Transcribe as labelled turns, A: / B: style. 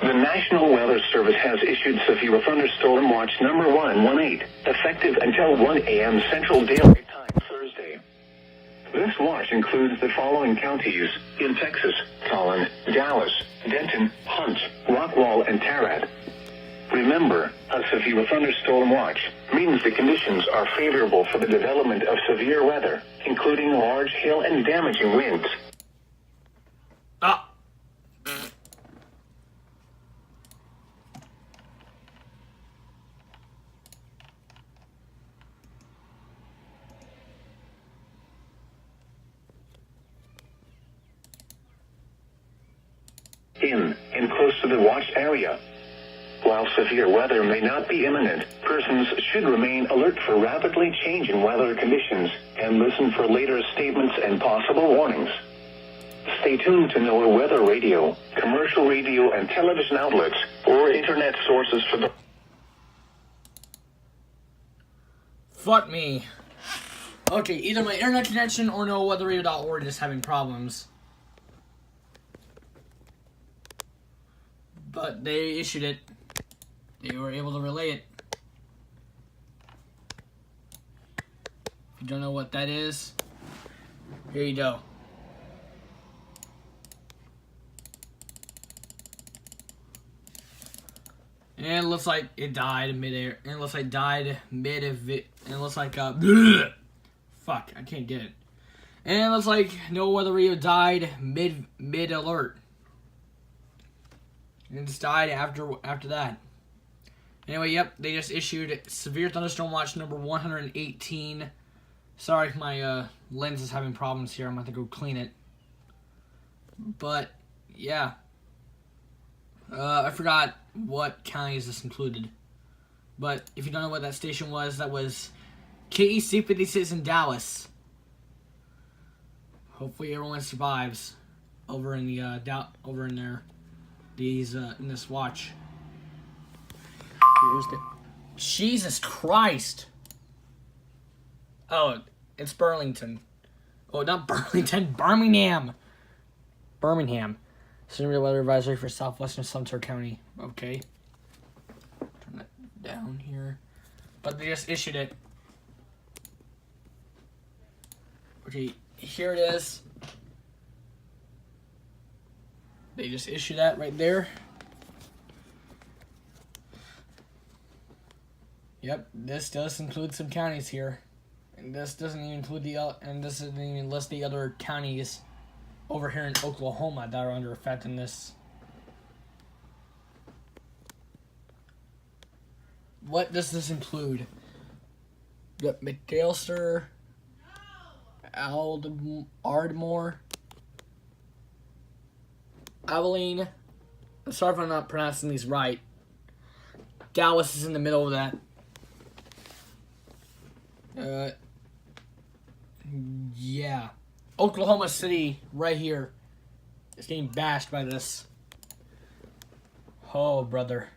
A: The National Weather Service has issued severe thunderstorm watch number 118, effective until 1 a.m. Central Daylight Time Thursday. This watch includes the following counties in Texas: Collin, Dallas, Denton, Hunt, Rockwall, and Tarrant. Remember, a severe thunderstorm watch means the conditions are favorable for the development of severe weather, including large hail and damaging winds. In and close to the watched area. While severe weather may not be imminent, persons should remain alert for rapidly changing weather conditions and listen for later statements and possible warnings. Stay tuned to NOAA weather radio, commercial radio and television outlets, or internet sources for the...
B: Fuck me. Okay, either my internet connection or NOAAweatherradio.org is having problems. But they issued it. They were able to relay it. If you don't know what that is, here you go. And it looks like it died midair. And it looks like and it looks like fuck, I can't get it. And it looks like NOAA Weather Radio died mid alert. And it just died after that. Anyway, yep, they just issued severe thunderstorm watch number 118. Sorry, my lens is having problems here. I'm going to have to go clean it. But, yeah. I forgot what counties this included. But if you don't know what that station was, that was KEC56 in Dallas. Hopefully everyone survives over in the in this watch. Here's the... Jesus Christ! Oh, it's Burlington. Oh, not Burlington, Birmingham. Severe weather advisory for southwestern Sumter County. Okay. Turn that down here. But they just issued it. Okay, here it is. They just issued that right there. Yep, this does include some counties here, and this doesn't even include this doesn't even list the other counties over here in Oklahoma that are under effect in this. What does this include? Yep, McAllister, Ardmore, Abilene. I'm sorry if I'm not pronouncing these right. Dallas is in the middle of that. Yeah. Oklahoma City, right here, is getting bashed by this. Oh, brother.